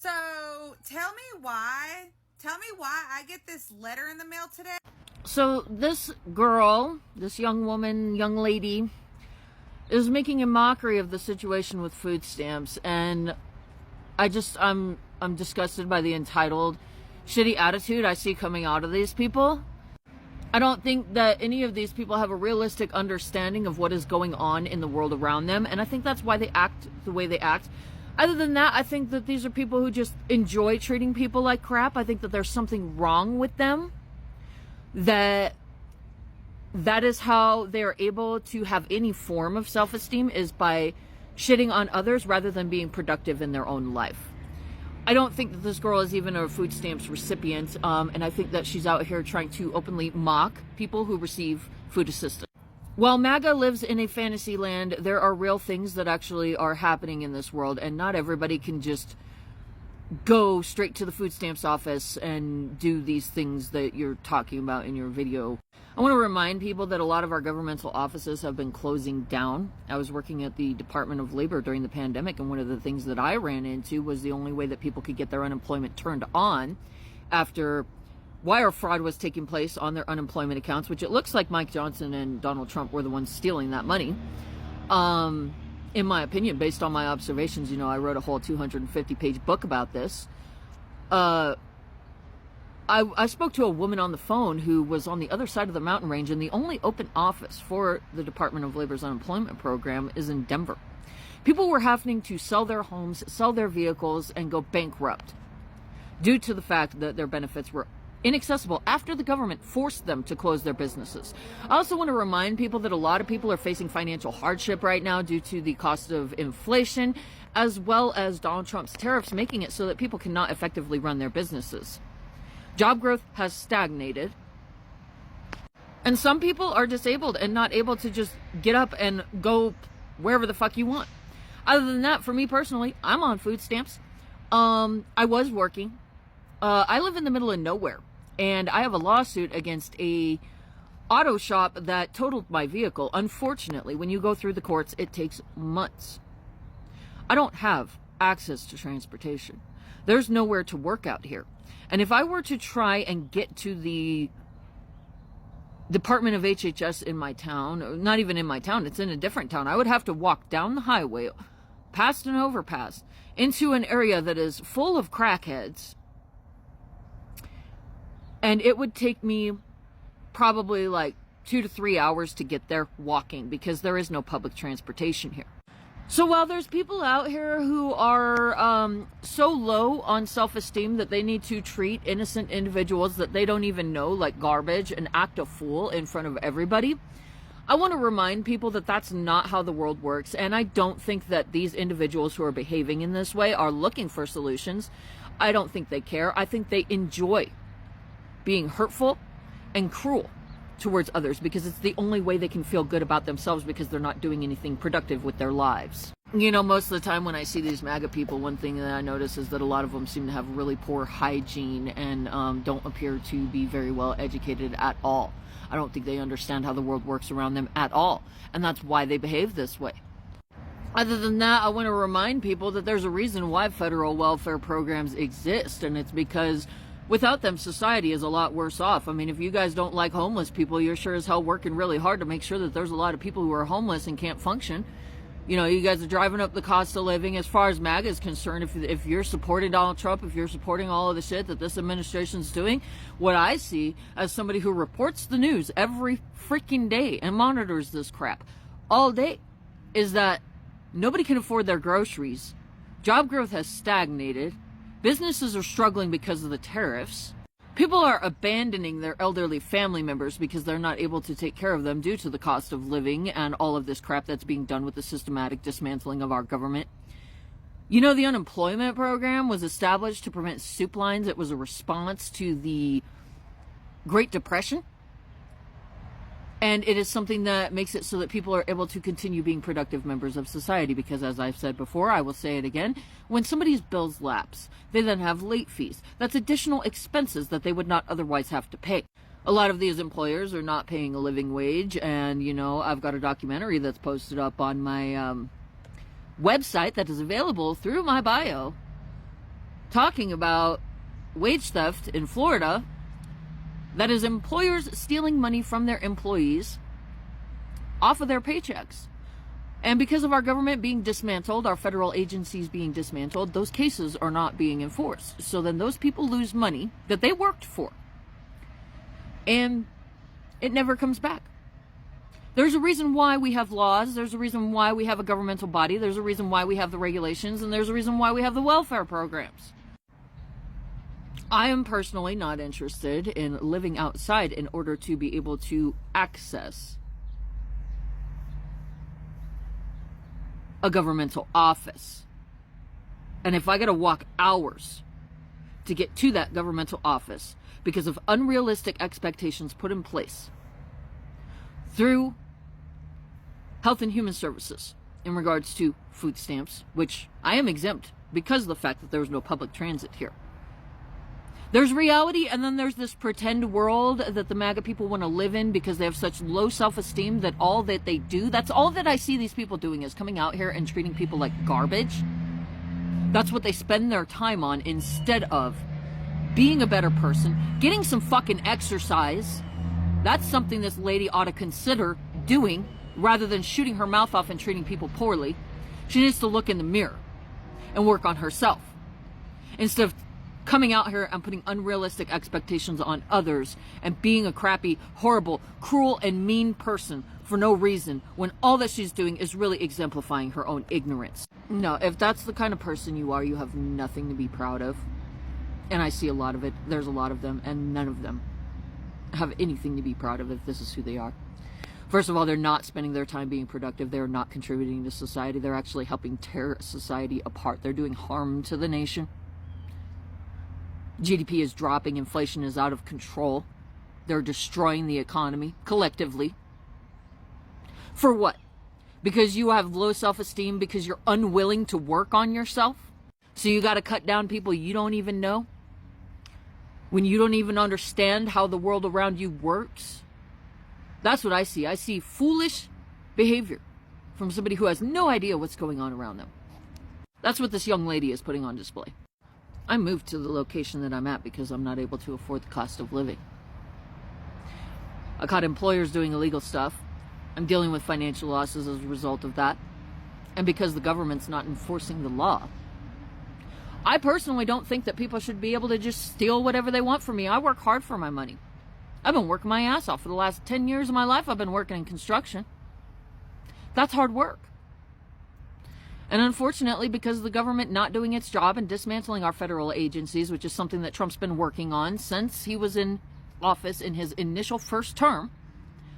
So tell me why I get this letter in the mail today. So this girl, this young woman, young lady, is making a mockery of the situation with food stamps, and I'm disgusted by the entitled, shitty attitude I see coming out of these people. I don't think that any of these people have a realistic understanding of what is going on in the world around them, and I think that's why they act the way they act. Other than that, I think that these are people who just enjoy treating people like crap. I think that there's something wrong with them. That is how they're able to have any form of self-esteem, is by shitting on others rather than being productive in their own life. I don't think that this girl is even a food stamps recipient, and I think that she's out here trying to openly mock people who receive food assistance. While MAGA lives in a fantasy land, there are real things that actually are happening in this world, and not everybody can just go straight to the food stamps office and do these things that you're talking about in your video. I want to remind people that a lot of our governmental offices have been closing down. I was working at the Department of Labor during the pandemic, and one of the things that I ran into was the only way that people could get their unemployment turned on after wire fraud was taking place on their unemployment accounts, which it looks like Mike Johnson and Donald Trump were the ones stealing that money. In my opinion, based on my observations, I wrote a whole 250-page book about this. I spoke to a woman on the phone who was on the other side of the mountain range, and the only open office for the Department of Labor's unemployment program is in Denver. People were having to sell their homes, sell their vehicles, and go bankrupt due to the fact that their benefits were inaccessible after the government forced them to close their businesses. I also want to remind people that a lot of people are facing financial hardship right now due to the cost of inflation, as well as Donald Trump's tariffs making it so that people cannot effectively run their businesses. Job growth has stagnated, and some people are disabled and not able to just get up and go wherever the fuck you want. Other than that, for me personally, I'm on food stamps. I was working. I live in the middle of nowhere, and I have a lawsuit against a auto shop that totaled my vehicle. Unfortunately, when you go through the courts, it takes months. I don't have access to transportation. There's nowhere to work out here. And if I were to try and get to the Department of HHS in my town, not even in my town, it's in a different town, I would have to walk down the highway, past an overpass, into an area that is full of crackheads. And it would take me probably like 2 to 3 hours to get there walking, because there is no public transportation here. So while there's people out here who are so low on self-esteem that they need to treat innocent individuals that they don't even know like garbage and act a fool in front of everybody, I want to remind people that that's not how the world works. And I don't think that these individuals who are behaving in this way are looking for solutions. I don't think they care. I think they enjoy being hurtful and cruel towards others, because it's the only way they can feel good about themselves, because they're not doing anything productive with their lives. Most of the time when I see these MAGA people, one thing that I notice is that a lot of them seem to have really poor hygiene and don't appear to be very well educated at all. I don't think they understand how the world works around them at all, and that's why they behave this way. Other than that, I want to remind people that there's a reason why federal welfare programs exist, and it's because without them, society is a lot worse off. I mean, if you guys don't like homeless people, you're sure as hell working really hard to make sure that there's a lot of people who are homeless and can't function. You guys are driving up the cost of living. As far as MAGA is concerned, if you're supporting Donald Trump, if you're supporting all of the shit that this administration's doing, what I see as somebody who reports the news every freaking day and monitors this crap all day is that nobody can afford their groceries. Job growth has stagnated. Businesses are struggling because of the tariffs. People are abandoning their elderly family members because they're not able to take care of them due to the cost of living and all of this crap that's being done with the systematic dismantling of our government. The unemployment program was established to prevent soup lines. It was a response to the Great Depression. And it is something that makes it so that people are able to continue being productive members of society, because as I've said before, I will say it again, when somebody's bills lapse, they then have late fees. That's additional expenses that they would not otherwise have to pay. A lot of these employers are not paying a living wage, and I've got a documentary that's posted up on my website that is available through my bio talking about wage theft in Florida. That is employers stealing money from their employees off of their paychecks. And because of our government being dismantled, our federal agencies being dismantled, those cases are not being enforced. So then those people lose money that they worked for. And it never comes back. There's a reason why we have laws. There's a reason why we have a governmental body. There's a reason why we have the regulations. And there's a reason why we have the welfare programs. I am personally not interested in living outside in order to be able to access a governmental office. And if I got to walk hours to get to that governmental office because of unrealistic expectations put in place through Health and Human Services in regards to food stamps, which I am exempt because of the fact that there was no public transit here. There's reality, and then there's this pretend world that the MAGA people want to live in because they have such low self-esteem that all that they do, that's all that I see these people doing, is coming out here and treating people like garbage. That's what they spend their time on instead of being a better person, getting some fucking exercise. That's something this lady ought to consider doing rather than shooting her mouth off and treating people poorly. She needs to look in the mirror and work on herself instead of coming out here and putting unrealistic expectations on others and being a crappy, horrible, cruel, and mean person for no reason when all that she's doing is really exemplifying her own ignorance. No, if that's the kind of person you are, you have nothing to be proud of. And I see a lot of it. There's a lot of them, and none of them have anything to be proud of if this is who they are. First of all, they're not spending their time being productive. They're not contributing to society. They're actually helping tear society apart. They're doing harm to the nation. GDP is dropping. Inflation is out of control. They're destroying the economy collectively. For what? Because you have low self-esteem, because you're unwilling to work on yourself? So you got to cut down people you don't even know? When you don't even understand how the world around you works? That's what I see. I see foolish behavior from somebody who has no idea what's going on around them. That's what this young lady is putting on display. I moved to the location that I'm at because I'm not able to afford the cost of living. I caught employers doing illegal stuff. I'm dealing with financial losses as a result of that. And because the government's not enforcing the law. I personally don't think that people should be able to just steal whatever they want from me. I work hard for my money. I've been working my ass off for the last 10 years of my life. I've been working in construction. That's hard work. And unfortunately, because of the government not doing its job and dismantling our federal agencies, which is something that Trump's been working on since he was in office in his initial first term,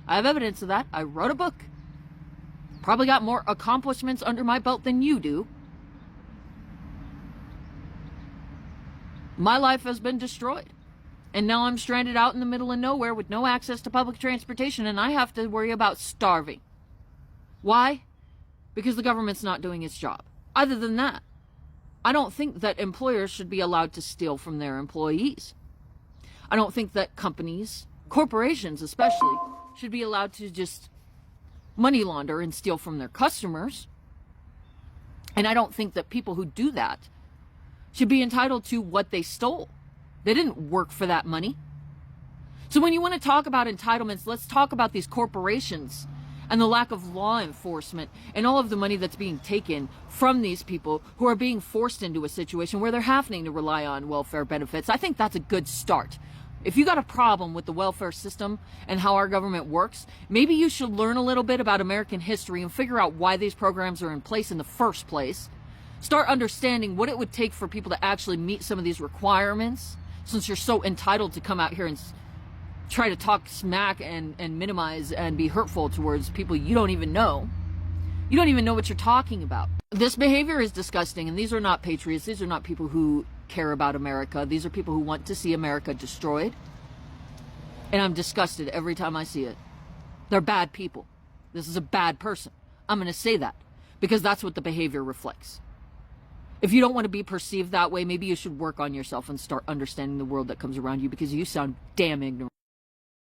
I have evidence of that. I wrote a book. Probably got more accomplishments under my belt than you do. My life has been destroyed. And now I'm stranded out in the middle of nowhere with no access to public transportation, and I have to worry about starving. Why? Because the government's not doing its job. Other than that, I don't think that employers should be allowed to steal from their employees. I don't think that companies, corporations especially, should be allowed to just money launder and steal from their customers. And I don't think that people who do that should be entitled to what they stole. They didn't work for that money. So when you want to talk about entitlements, let's talk about these corporations and the lack of law enforcement and all of the money that's being taken from these people who are being forced into a situation where they're having to rely on welfare benefits. I think that's a good start. If you got a problem with the welfare system and how our government works, maybe you should learn a little bit about American history and figure out why these programs are in place in the first place. Start understanding what it would take for people to actually meet some of these requirements, since you're so entitled to come out here and try to talk smack and minimize and be hurtful towards people you don't even know. You don't even know what you're talking about. This behavior is disgusting, and these are not patriots. These are not people who care about America. These are people who want to see America destroyed. And I'm disgusted every time I see it. They're bad people. This is a bad person. I'm going to say that because that's what the behavior reflects. If you don't want to be perceived that way, maybe you should work on yourself and start understanding the world that comes around you, because you sound damn ignorant.